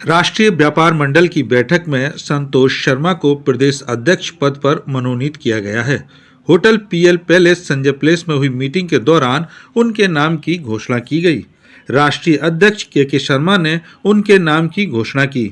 राष्ट्रीय व्यापार मंडल की बैठक में संतोष शर्मा को प्रदेश अध्यक्ष पद पर मनोनीत किया गया है। Hotel PL palace Sanjay place में हुई मीटिंग के दौरान उनके नाम की घोषणा की गई। राष्ट्रीय अध्यक्ष के शर्मा ने उनके नाम की घोषणा की।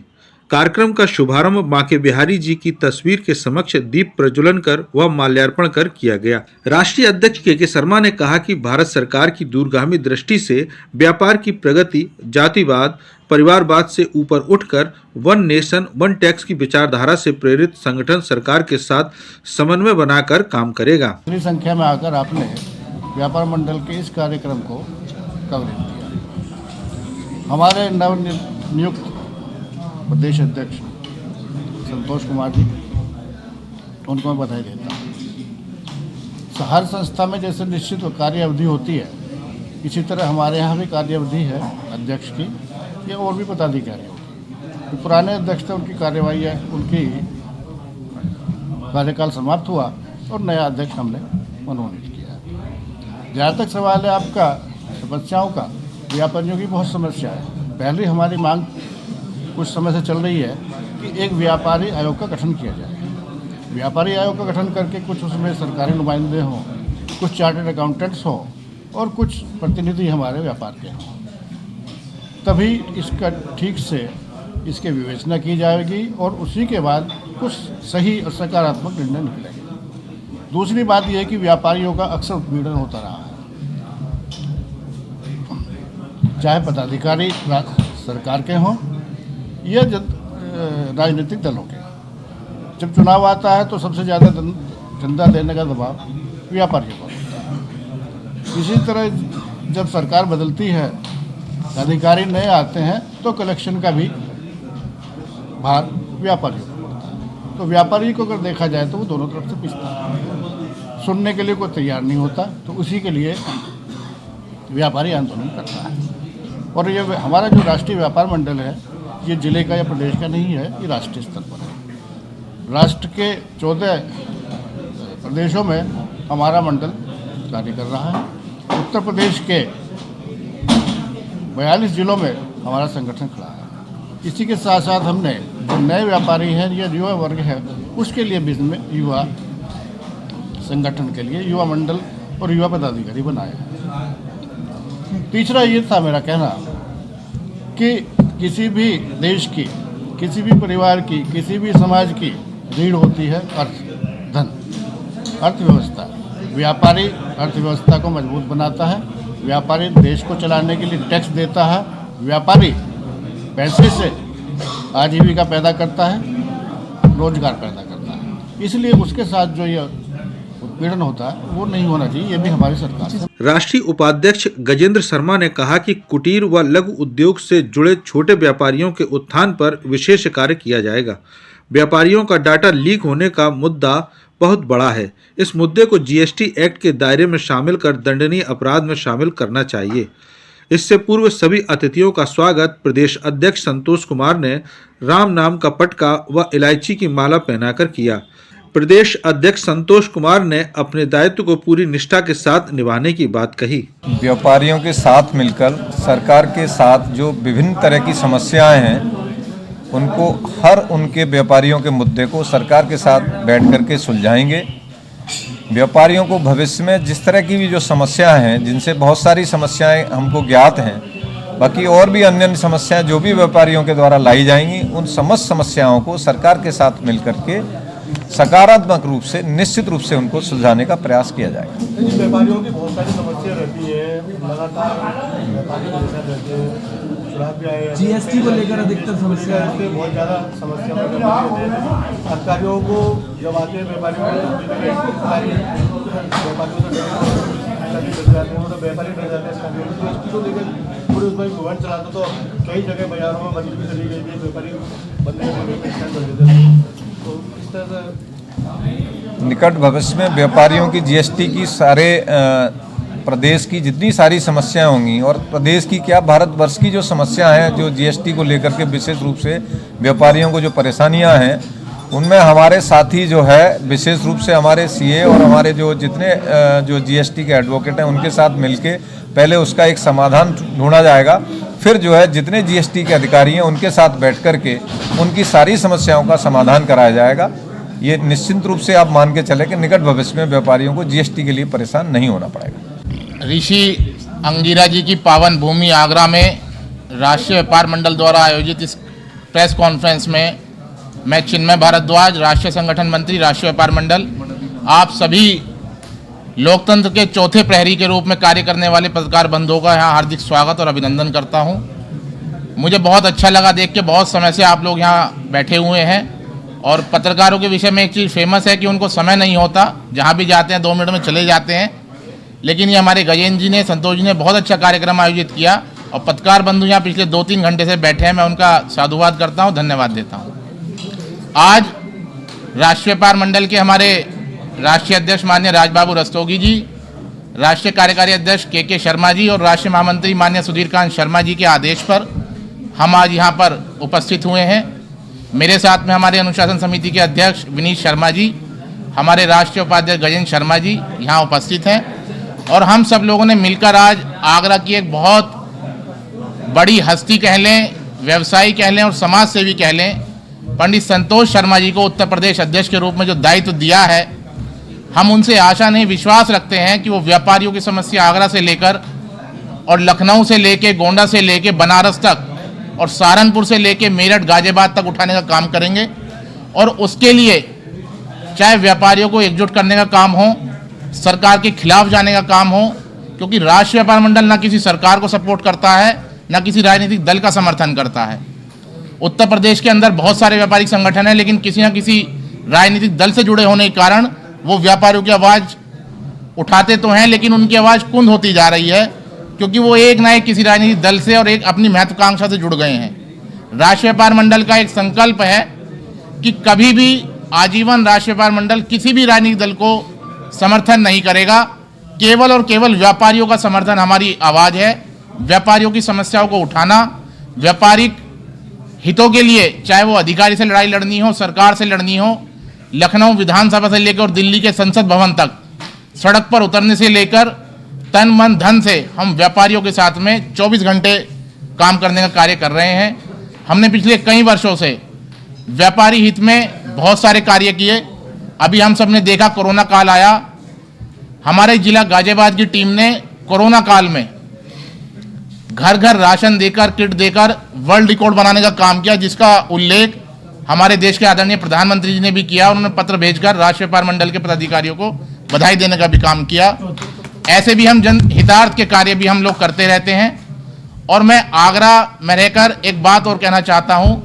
कार्यक्रम का शुभारंभ बांके बिहारी जी की तस्वीर के समक्ष दीप प्रज्वलन कर व माल्यार्पण कर किया गया। राष्ट्रीय अध्यक्ष के शर्मा ने कहा कि भारत सरकार की दूरगामी दृष्टि से व्यापार की प्रगति जातिवाद परिवारवाद से ऊपर उठकर वन नेशन वन टैक्स की विचारधारा से प्रेरित संगठन सरकार के साथ समन्वय बनाकर काम करेगा। इतनी संख्या में आकर आपने व्यापार मंडल के इस कार्यक्रम को कवरेज किया। हमारे नवनियुक्त प्रदेश अध्यक्ष संतोष कुमार जी, उनको मैं बधाई देता हूँ। हर संस्था में जैसे निश्चित कार्य अवधि होती है, इसी तरह हमारे यहाँ भी कार्य अवधि है अध्यक्ष की या और भी पदाधिकारी होगी। पुराने अध्यक्ष थे, उनकी कार्यवाही है, उनकी कार्यकाल समाप्त हुआ और नया अध्यक्ष हमने मनोनीत किया। जहाँ तक सवाल है आपका समस्याओं का, व्यापारियों की बहुत समस्या है। पहले हमारी मांग कुछ समय से चल रही है कि एक व्यापारी आयोग का गठन किया जाए। व्यापारी आयोग का गठन करके कुछ उसमें सरकारी नुमाइंदे हों, कुछ चार्टर्ड अकाउंटेंट्स हों और कुछ प्रतिनिधि हमारे व्यापार के हों, तभी इसका ठीक से इसकी विवेचना की जाएगी और उसी के बाद कुछ सही और सकारात्मक निर्णय निकलेंगे। दूसरी बात यह है कि व्यापारियों का अक्सर उत्पीड़न होता रहा है, चाहे पदाधिकारी सरकार के हों या राजनीतिक दलों के। जब चुनाव आता है तो सबसे ज़्यादा चंदा देने का दबाव व्यापारियों पर होता है। इसी तरह जब सरकार बदलती है, अधिकारी नए आते हैं तो कलेक्शन का भी भार व्यापारियों पर पड़ता है। तो व्यापारी को अगर देखा जाए तो वो दोनों तरफ से पिसता है, सुनने के लिए कोई तैयार नहीं होता, तो उसी के लिए व्यापारी आंदोलन करता है। और ये हमारा जो राष्ट्रीय व्यापार मंडल है, ये जिले का या प्रदेश का नहीं है, ये राष्ट्रीय स्तर पर है। राष्ट्र के 14 प्रदेशों में हमारा मंडल कार्य कर रहा है। उत्तर प्रदेश के 42 जिलों में हमारा संगठन खड़ा है। इसी के साथ साथ हमने जो नए व्यापारी हैं या युवा वर्ग है, उसके लिए भी इसमें युवा संगठन के लिए युवा मंडल और युवा पदाधिकारी बनाए हैं। तीसरा ये था मेरा कहना कि किसी भी देश की, किसी भी परिवार की, किसी भी समाज की रीढ़ होती है धन, अर्थव्यवस्था। व्यापारी अर्थव्यवस्था को मजबूत बनाता है। व्यापारी देश को चलाने के लिए टैक्स देता है। व्यापारी पैसे से आजीविका पैदा करता है, रोजगार पैदा करता है। इसलिए उसके साथ जो ये उत्पीड़न होता है वो नहीं होना चाहिए। ये भी हमारी सरकार है। राष्ट्रीय उपाध्यक्ष गजेंद्र शर्मा ने कहा कि कुटीर व लघु उद्योग से जुड़े छोटे व्यापारियों के उत्थान पर विशेष कार्य किया जाएगा। व्यापारियों का डाटा लीक होने का मुद्दा बहुत बड़ा है। इस मुद्दे को जीएसटी एक्ट के दायरे में शामिल कर दंडनीय अपराध में शामिल करना चाहिए। इससे पूर्व सभी अतिथियों का स्वागत प्रदेश अध्यक्ष संतोष कुमार ने राम नाम का पटका व इलायची की माला पहनाकर किया। प्रदेश अध्यक्ष संतोष कुमार ने अपने दायित्व को पूरी निष्ठा के साथ निभाने की बात कही। व्यापारियों के साथ मिलकर सरकार के साथ जो विभिन्न तरह की समस्याएं हैं, उनको हर उनके व्यापारियों के मुद्दे को सरकार के साथ बैठ करके सुलझाएंगे। व्यापारियों को भविष्य में जिस तरह की भी जो समस्याएं हैं, जिनसे बहुत सारी समस्याएं हमको ज्ञात हैं, बाकी और भी अन्य समस्याएं जो भी व्यापारियों के द्वारा लाई जाएंगी, उन समस्त समस्याओं को सरकार के साथ मिलकर के सकारात्मक रूप से, निश्चित रूप से उनको सुलझाने का प्रयास किया जाएगा। व्यापारियों की बहुत सारी समस्या रहती है, लगातार जीएसटी को लेकर अधिकतर समस्या है, बहुत ज़्यादा समस्या अधिकारियों को जब आते हैं व्यापारियों व्यापारी डर जाते हैं। जीएसटी को लेकर पूरे उसमें गवर्नमेंट चलाता, तो कई जगह बाजारों में बंदी भी चली गई थी, व्यापारी बंदे कर देते थे। तो इस तरह से निकट भविष्य में व्यापारियों की जीएसटी की सारे प्रदेश की जितनी सारी समस्याएं होंगी और प्रदेश की क्या भारतवर्ष की जो समस्या हैं, जो जीएसटी को लेकर के विशेष रूप से व्यापारियों को जो परेशानियां हैं, उनमें हमारे साथी जो है विशेष रूप से हमारे सीए और हमारे जो जितने जो जीएसटी के एडवोकेट हैं उनके साथ मिलके पहले उसका एक समाधान ढूंढा जाएगा। फिर जो है जितने जीएसटी के अधिकारी हैं उनके साथ बैठ कर के उनकी सारी समस्याओं का समाधान कराया जाएगा। ये निश्चित रूप से आप मान के चले कि निकट भविष्य में व्यापारियों को जीएसटी के लिए परेशान नहीं होना पड़ेगा। ऋषि अंगिरा जी की पावन भूमि आगरा में राष्ट्रीय व्यापार मंडल द्वारा आयोजित इस प्रेस कॉन्फ्रेंस में मैं चिन्मय भारद्वाज, राष्ट्रीय संगठन मंत्री, राष्ट्रीय व्यापार मंडल, आप सभी लोकतंत्र के चौथे प्रहरी के रूप में कार्य करने वाले पत्रकार बंधुओं का यहाँ हार्दिक स्वागत और अभिनंदन करता हूँ। मुझे बहुत अच्छा लगा देख के, बहुत समय से आप लोग यहाँ बैठे हुए हैं और पत्रकारों के विषय में एक चीज़ फेमस है कि उनको समय नहीं होता, जहाँ भी जाते हैं 2 मिनट में चले जाते हैं। लेकिन ये हमारे गजेंद्र जी ने, संतोष जी ने बहुत अच्छा कार्यक्रम आयोजित किया और पत्रकार बंधु यहाँ पिछले 2-3 घंटे से बैठे हैं। मैं उनका साधुवाद करता हूँ, धन्यवाद देता हूँ। आज राष्ट्रीय व्यापार मंडल के हमारे राष्ट्रीय अध्यक्ष माननीय राजबाबू रस्तोगी जी, राष्ट्रीय कार्यकारी अध्यक्ष के शर्मा जी और राष्ट्रीय महामंत्री माननीय सुधीरकांत शर्मा जी के आदेश पर हम आज यहाँ पर उपस्थित हुए हैं। मेरे साथ में हमारे अनुशासन समिति के अध्यक्ष विनीत शर्मा जी, हमारे राष्ट्रीय उपाध्यक्ष गजेंद्र शर्मा जी यहाँ उपस्थित हैं और हम सब लोगों ने मिलकर आज आगरा की एक बहुत बड़ी हस्ती कह लें, व्यवसायी कह लें और समाज सेवी कह लें, पंडित संतोष शर्मा जी को उत्तर प्रदेश अध्यक्ष के रूप में जो दायित्व दिया है, हम उनसे आशा नहीं विश्वास रखते हैं कि वो व्यापारियों की समस्या आगरा से लेकर और लखनऊ से लेके, गोंडा से लेके बनारस तक और सहारनपुर से लेके मेरठ, गाजियाबाद तक उठाने का काम करेंगे। और उसके लिए चाहे व्यापारियों को एकजुट करने का काम हो, सरकार के खिलाफ जाने का काम हो, क्योंकि राष्ट्रीय व्यापार मंडल ना किसी सरकार को सपोर्ट करता है, ना किसी राजनीतिक दल का समर्थन करता है। उत्तर प्रदेश के अंदर बहुत सारे व्यापारिक संगठन हैं, लेकिन किसी न किसी राजनीतिक दल से जुड़े होने के कारण वो व्यापारियों की आवाज़ उठाते तो हैं, लेकिन उनकी आवाज़ कुंद होती जा रही है, क्योंकि वो एक ना एक किसी राजनीतिक दल से और एक अपनी महत्वाकांक्षा से जुड़ गए हैं। राष्ट्रीय व्यापार मंडल का एक संकल्प है कि कभी भी आजीवन राष्ट्रीय व्यापार मंडल किसी भी राजनीतिक दल को समर्थन नहीं करेगा। केवल और केवल व्यापारियों का समर्थन हमारी आवाज़ है। व्यापारियों की समस्याओं को उठाना, व्यापारिक हितों के लिए, चाहे वो अधिकारी से लड़ाई लड़नी हो, सरकार से लड़नी हो, लखनऊ विधानसभा से लेकर और दिल्ली के संसद भवन तक सड़क पर उतरने से लेकर तन मन धन से हम व्यापारियों के साथ में 24 घंटे काम करने का कार्य कर रहे हैं। हमने पिछले कई वर्षों से व्यापारी हित में बहुत सारे कार्य किए। अभी हम सब ने देखा, कोरोना काल आया, हमारे जिला गाजियाबाद की टीम ने कोरोना काल में घर घर राशन देकर, किट देकर वर्ल्ड रिकॉर्ड बनाने का काम किया, जिसका उल्लेख हमारे देश के आदरणीय प्रधानमंत्री जी ने भी किया। उन्होंने पत्र भेजकर राष्ट्रीय व्यापार मंडल के पदाधिकारियों को बधाई देने का भी काम किया। ऐसे भी हम जन हितार्थ के कार्य भी हम लोग करते रहते हैं। और मैं आगरा में रहकर एक बात और कहना चाहता हूं,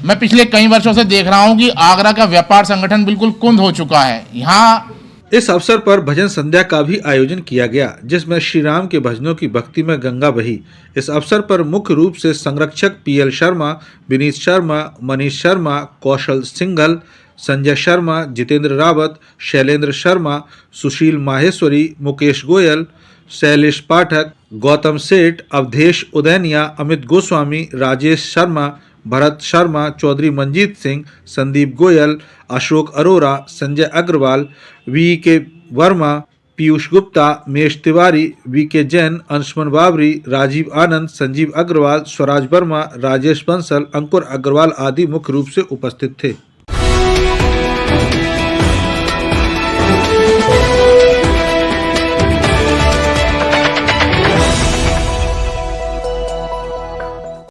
मैं पिछले कई वर्षों से देख रहा हूं कि आगरा का व्यापार संगठन बिल्कुल कुंद हो चुका है। यहाँ इस अवसर पर भजन संध्या का भी आयोजन किया गया, जिसमें श्री राम के भजनों की भक्ति में गंगा बही। इस अवसर पर मुख्य रूप से संरक्षक पीएल शर्मा, विनीत शर्मा, मनीष शर्मा, कौशल सिंघल, संजय शर्मा, जितेंद्र रावत, शैलेंद्र शर्मा, सुशील माहेश्वरी, मुकेश गोयल, शैलेश पाठक, गौतम सेठ, अवधेश उदैनिया, अमित गोस्वामी, राजेश शर्मा, भरत शर्मा, चौधरी मंजीत सिंह, संदीप गोयल, अशोक अरोरा, संजय अग्रवाल, वी.के. वर्मा, पीयूष गुप्ता, मेश तिवारी, वी.के. जैन, अंशुमन बाबरी, राजीव आनंद, संजीव अग्रवाल, स्वराज वर्मा, राजेश बंसल, अंकुर अग्रवाल आदि मुख्य रूप से उपस्थित थे।